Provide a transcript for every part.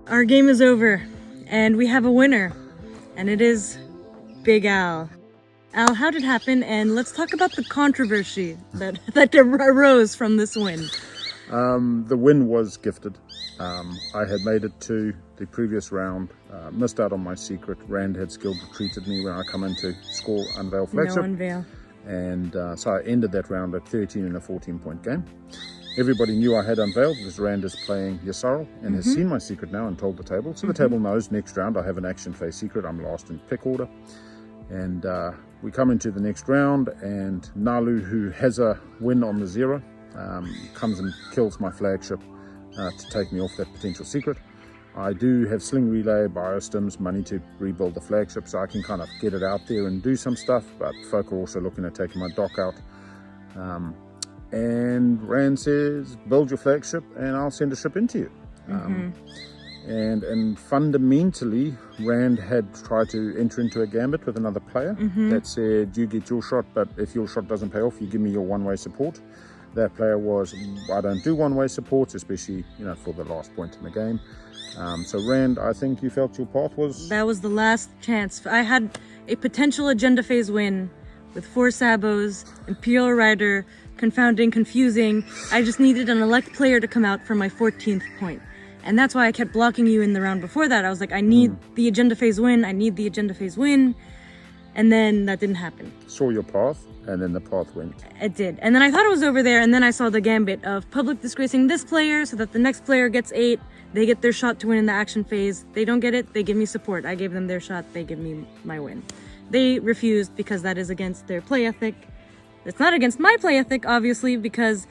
Our game is over, and we have a winner, and it is Big Al. Al, how did it happen? And let's talk about the controversy that arose from this win. The win was gifted. I had made it to the previous round, missed out on my secret. Rand had skilled retreated me when I come in to score Unveil Flagship. No unveil. And so I ended that round at 13 in a 14-point game. Everybody knew I had unveiled because Rand is playing Yasarl and has seen my secret now and told the table. So the table knows next round I have an action phase secret. I'm last in pick order. And we come into the next round, and Nalu, who has a win on the 0, comes and kills my flagship to take me off that potential secret. I do have Sling Relay, Biostims, money to rebuild the flagship, so I can kind of get it out there and do some stuff, but folk are also looking at taking my dock out. And Rand says, build your flagship and I'll send a ship into you. And fundamentally, Rand had tried to enter into a gambit with another player that said, you get your shot, but if your shot doesn't pay off, you give me your one-way support. That player was, I don't do one-way supports, especially, for the last point in the game. So Rand, I think you felt your path was... That was the last chance. I had a potential agenda phase win with 4 Sabos, Imperial Rider, confounding, confusing. I just needed an elect player to come out for my 14th point. And that's why I kept blocking you in the round before that. I was like, I need the agenda phase win. I need the agenda phase win. And then that didn't happen. Saw your path, and then the path went. It did. And then I thought it was over there, and then I saw the gambit of public disgracing this player so that the next player gets 8. They get their shot to win in the action phase. They don't get it, they give me support. I gave them their shot, they give me my win. They refused because that is against their play ethic. It's not against my play ethic, obviously, because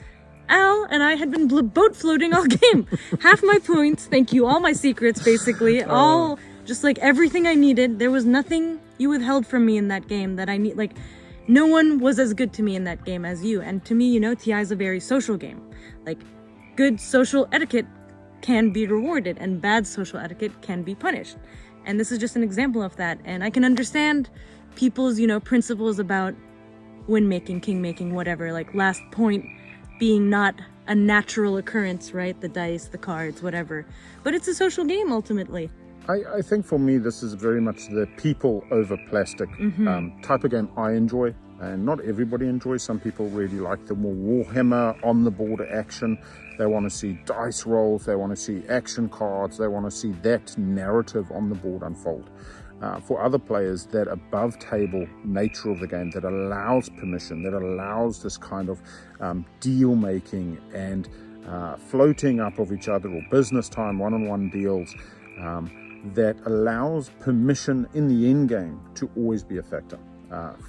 Al and I had been boat floating all game. Half my points, thank you, all my secrets, basically. All, just like everything I needed. There was nothing you withheld from me in that game that I need. Like, no one was as good to me in that game as you. And to me, TI is a very social game. Like, good social etiquette can be rewarded and bad social etiquette can be punished. And this is just an example of that. And I can understand people's, principles about win-making, king-making, whatever, like last point being not a natural occurrence, right? The dice, the cards, whatever. But it's a social game, ultimately. I think for me, this is very much the people over plastic type of game I enjoy. And not everybody enjoys. Some people really like the more Warhammer on the board action. They want to see dice rolls. They want to see action cards. They want to see that narrative on the board unfold. For other players, that above table nature of the game that allows permission, that allows this kind of deal making and floating up of each other, or business time one-on-one deals, that allows permission in the end game to always be a factor.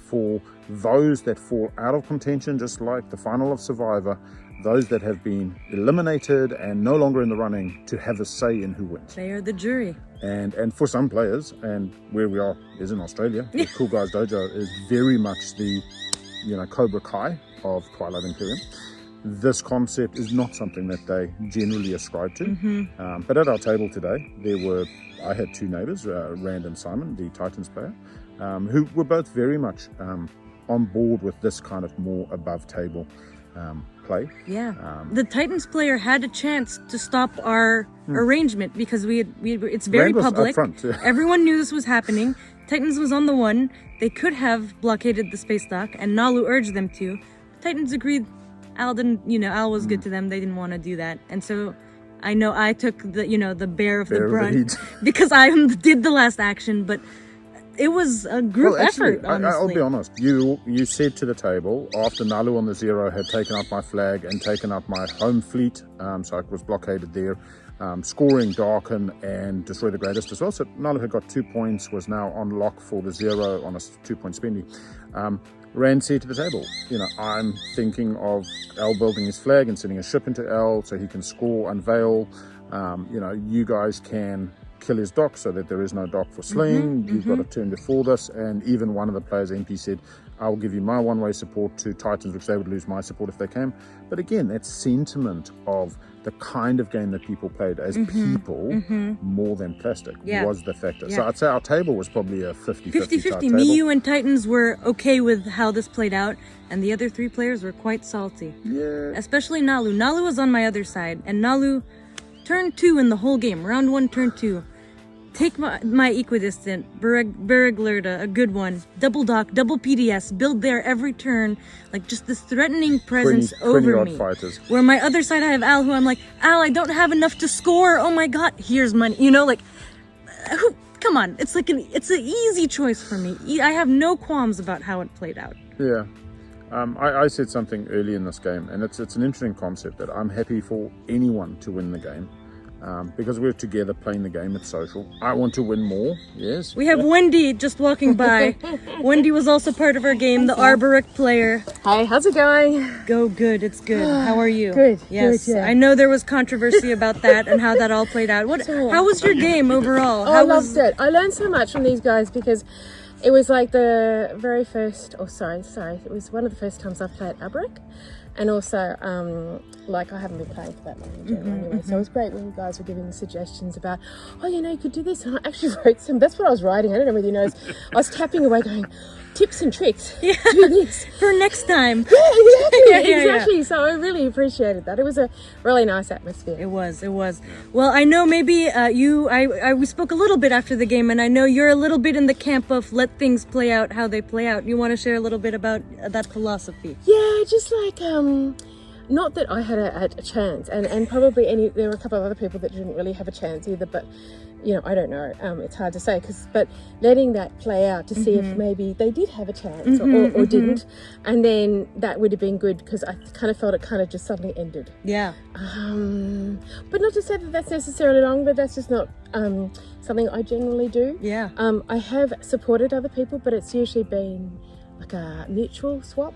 For those that fall out of contention, just like the final of Survivor, those that have been eliminated and no longer in the running, to have a say in who wins. They are the jury. And for some players, and where we are is in Australia, the Cool Guys Dojo is very much the Cobra Kai of Twilight Imperium. This concept is not something that they generally ascribe to. But at our table today, I had 2 neighbors, Rand and Simon, the Titans player, who were both very much on board with this kind of more above table play. The Titans player had a chance to stop our arrangement because it's very public. Everyone knew this was happening. Titans was on the 1. They could have blockaded the space dock, and Nalu urged them to. Titans agreed. Al didn't, Al was good to them. They didn't want to do that. And so I know I took the bear of the brunt because I did the last action, but it was a group effort, honestly. I'll be honest. You said to the table, after Nalu on the 0 had taken up my flag and taken up my home fleet, so I was blockaded there, scoring Darken and Destroy the Greatest as well. So Nalu had got 2 points, was now on lock for the 0 on a 2-point spendy. Rand said to the table, I'm thinking of L building his flag and sending a ship into L so he can score, unveil. You guys can kill his dock so that there is no dock for Sling. You've got a turn before this. And even one of the players, MP, said, I'll give you my one-way support to Titans, which they would lose my support if they came. But again, that sentiment of the kind of game that people played as people more than plastic was the factor. So I'd say our table was probably a 50-50. Me, you, and Titans were okay with how this played out, and the other 3 players were quite salty. Yeah. Especially Nalu. Nalu was on my other side, and Nalu turn 2 in the whole game, round 1, turn 2. Take my equidistant, Beriglerda, a good one, double dock, double PDS, build there every turn, like just this threatening presence 20 over odd me. fighters. Where my other side I have Al, who I'm like, Al, I don't have enough to score, oh my god, here's money, you know, like, come on, it's like it's an easy choice for me. I have no qualms about how it played out. Yeah. I said something early in this game, and it's an interesting concept that I'm happy for anyone to win the game. Because we're together playing the game, it's social. I want to win more, yes. We have Wendy just walking by. Wendy was also part of our game, the Arboric player. Hey, how's it going? Go good, it's good. How are you? Good, Yes, good, yeah. I know there was controversy about that and how that all played out. How was your game overall? I loved it. I learned so much from these guys because it was like the very first, it was one of the first times I've played Arboric. And also, like I haven't been playing for that long in general anyway, so it was great when you guys were giving me suggestions about, oh, you know, you could do this, and I actually wrote some. That's what I was writing. I don't know whether you know. I was tapping away, going, tips and tricks. Yeah. Do this For next time. Yeah, exactly. Yeah. Exactly. So I really appreciated that. It was a really nice atmosphere. It was. Well, I know maybe we spoke a little bit after the game, and I know you're a little bit in the camp of let things play out how they play out. You want to share a little bit about that philosophy? Yeah, just like not that I had a chance, and probably there were a couple of other people that didn't really have a chance either, but you know, I don't know, it's hard to say, but letting that play out to see if maybe they did have a chance or didn't, and then that would have been good, because I kind of felt it kind of just suddenly ended. Yeah. But not to say that that's necessarily wrong, but that's just not something I generally do. Yeah. I have supported other people, but it's usually been like a mutual swap.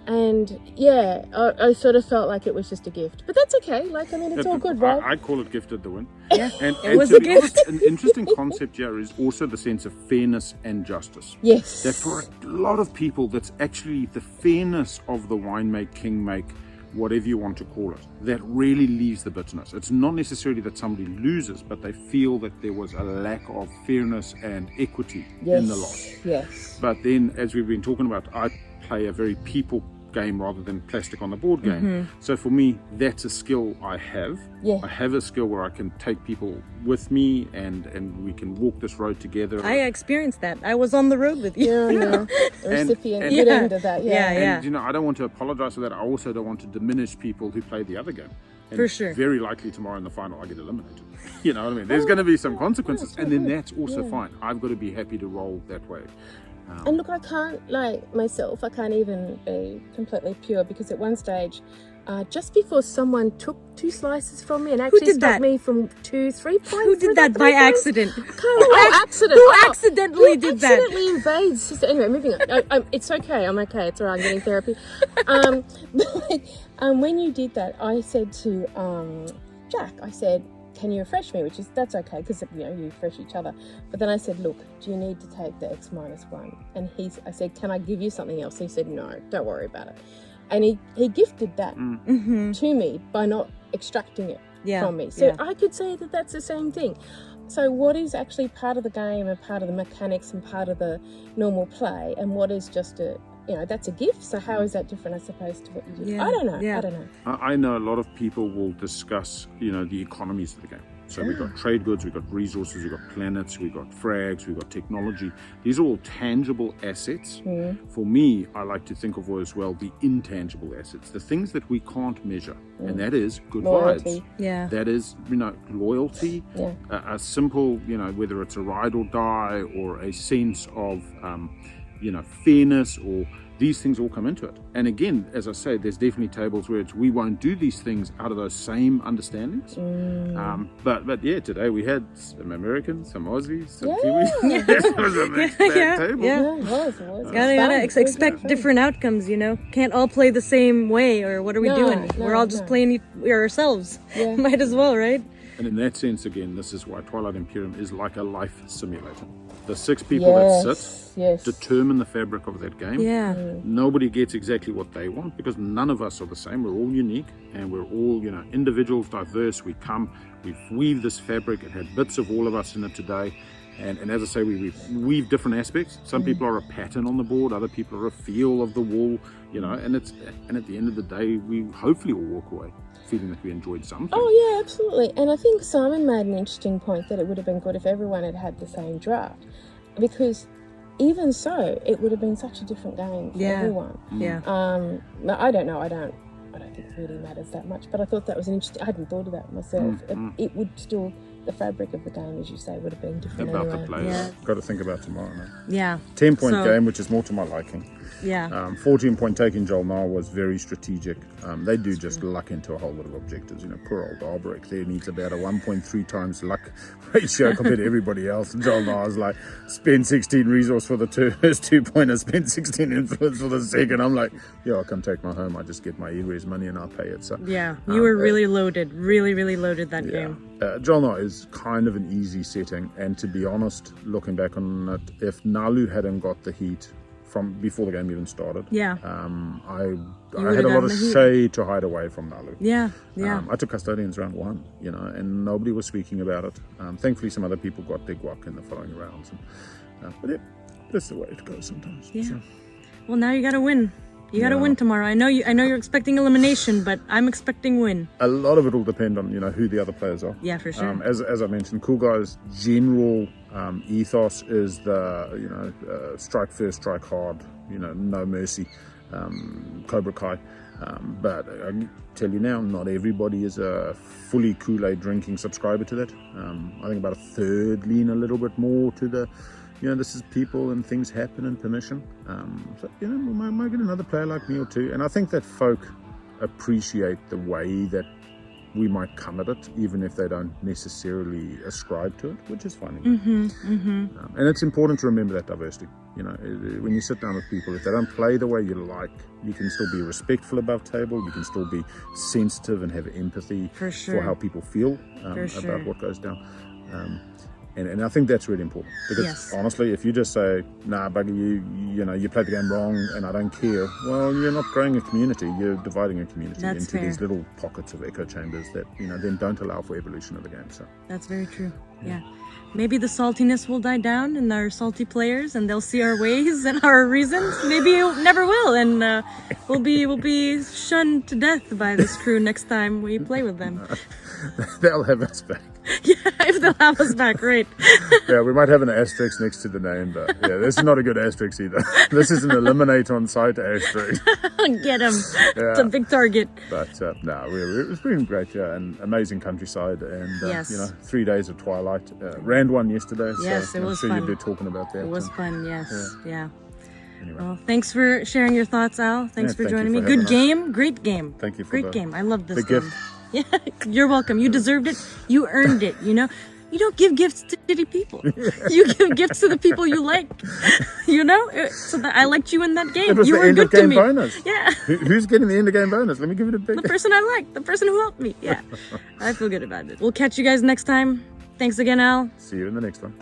And yeah, I sort of felt like it was just a gift, but that's okay. Like, I mean, it's all good, right? I call it gifted the win. Yeah. And was to a be gift. honest, an interesting concept here is also the sense of fairness and justice. Yes. That for a lot of people, that's actually the fairness of the winemaking, whatever you want to call it, that really leaves the bitterness. It's not necessarily that somebody loses, but they feel that there was a lack of fairness and equity in the loss. Yes. But then, as we've been talking about, I play a very people game rather than plastic on the board game. So for me, that's a skill I have. Yeah. I have a skill where I can take people with me and we can walk this road together. I experienced that. I was on the road with you. Yeah, no. A recipient, and- good end of that. Yeah. And you know, I don't want to apologize for that. I also don't want to diminish people who play the other game. And For sure. very likely tomorrow in the final I get eliminated. You know what I mean? There's going to be some consequences, and then that's also fine. I've got to be happy to roll that way. And look, I can't, like myself, I can't even be completely pure, because at one stage, just before someone took 2 slices from me and actually did stopped that? me from 2-3 points. Who did that by accident? Accident. Who accidentally did that? Accidentally invades. Just, anyway, moving on. It's okay. I'm okay. It's all right. I'm getting therapy. When you did that, I said to Jack, I said, can you refresh me? That's okay, because you know, you refresh each other. But then I said, look, do you need to take the X-1? And I said, can I give you something else? He said, no, don't worry about it. And he gifted that to me by not extracting it from me. So I could say that that's the same thing. So what is actually part of the game and part of the mechanics and part of the normal play, and what is just that's a gift. So how is that different, I suppose, to what you do? Yeah. I don't know. Yeah. I don't know. I know a lot of people will discuss, the economies of the game. So we've got trade goods, we've got resources, we've got planets, we've got frags, we've got technology. These are all tangible assets. For me, I like to think of as well the intangible assets, the things that we can't measure. And that is good Loyalty. vibes. Yeah. That is, loyalty, a simple, whether it's a ride or die or a sense of, fairness, or these things all come into it. And again, as I say, there's definitely tables where we won't do these things out of those same understandings. But yeah, today we had some Americans, some Aussies, some Kiwis. It was a mixed bag table. Yeah, it was. Gotta expect different outcomes, Can't all play the same way, or what are we doing? We're all just playing ourselves. Yeah. Might as well, right? And in that sense, again, this is why Twilight Imperium is like a life simulator. The 6 people that sit determine the fabric of that game. Yeah. Nobody gets exactly what they want, because none of us are the same. We're all unique, and we're all, individuals, diverse. We weave this fabric. It had bits of all of us in it today. And as I say, we weave different aspects. Some people are a pattern on the board, other people are a feel of the wall, you know, and at the end of the day, we hopefully will walk away feeling that we enjoyed something. Oh yeah, absolutely. And I think Simon made an interesting point that it would have been good if everyone had had the same draft, because even so, it would have been such a different game for everyone. Yeah. I don't know. I don't think it really matters that much. But I thought that was an interesting. I hadn't thought of that myself. It would still, the fabric of the game, as you say, would have been different About anyway. the players. Yeah. Got to think about tomorrow now. Yeah. 10-point So- game, which is more to my liking. Yeah. 14-point taking jol-nar was very strategic. They do just luck into a whole lot of objectives. You know, poor old Albrecht there needs about a 1.3 times luck ratio compared to everybody else. Jol-Nar's like, spend 16 resource for the first 2-pointer, spend 16 influence for the second. I'm like, yeah, I'll come take my home. I just get my e-res money and I'll pay it. So Yeah. You were really loaded, really loaded that game. Jol-Nar is kind of an easy setting, and to be honest, looking back on it, if Nalu hadn't got the heat from before the game even started, Yeah. I would've had a lot gotten of the heat. shade to hide away from Nalu. Yeah. I took Custodians round 1, you know, and nobody was speaking about it. Thankfully, some other people got their guac in the following rounds. But yeah, that's the way it goes sometimes. Yeah. So, Well, now you gotta win. You gotta win tomorrow. I know you're expecting elimination, but I'm expecting win. a lot of it will depend on, you know, who the other players are. Yeah, for sure. As I mentioned, Cool Guy's general ethos is the, you know, strike first, strike hard, you know, no mercy, Cobra Kai. But I tell you now, not everybody is a fully Kool-Aid drinking subscriber to that. I think about a third lean a little bit more to the, you know, this is people and things happen and permission. So, you know, we might get another player like me or two. And I think that folk appreciate the way that we might come at it, even if they don't necessarily ascribe to it, which is funny. And it's important to remember that diversity. You know, when you sit down with people, if they don't play the way you like, you can still be respectful above table. You can still be sensitive and have empathy For sure. how people feel For sure. about what goes down. And I think that's really important, because Yes. honestly, if you just say, nah, bugger, you know, you played the game wrong and I don't care, well, you're not growing a community, you're dividing a community That's into fair. these little pockets of echo chambers that, you know, then don't allow for evolution of the game. So That's very true. Yeah. Maybe the saltiness will die down in our salty players, and they'll see our ways and our reasons. Maybe it never will, and we'll be shunned to death by this crew next time we play with them. they'll have us back. Yeah, if they'll have us back, right? Yeah, we might have an asterisk next to the name, but yeah, this is not a good asterisk either. This is an eliminate on site asterisk. Get him. It's a big target. But no, it's been great, yeah, and amazing countryside, and Yes. you know, 3 days of Twilight. Ran one yesterday, Yes, so it I'm was sure fun. you'll be talking about that. It was fun, yes. Yeah. Anyway, Well, thanks for sharing your thoughts, Al. Thanks Yeah, for thank joining you me. for Good having game. Great game. Thank you for Great the- game. I love this the game. gift. Yeah, you're welcome. You deserved it. You earned it, you know? You don't give gifts to shitty people. You give gifts to the people you like. You know? So that I liked you in that game. It was You the were end good of game to me. bonus. Yeah. Who's getting the end of game bonus? Let me give it a big. The person I like. The person who helped me. Yeah. I feel good about it. We'll catch you guys next time. Thanks again, Al. See you in the next one.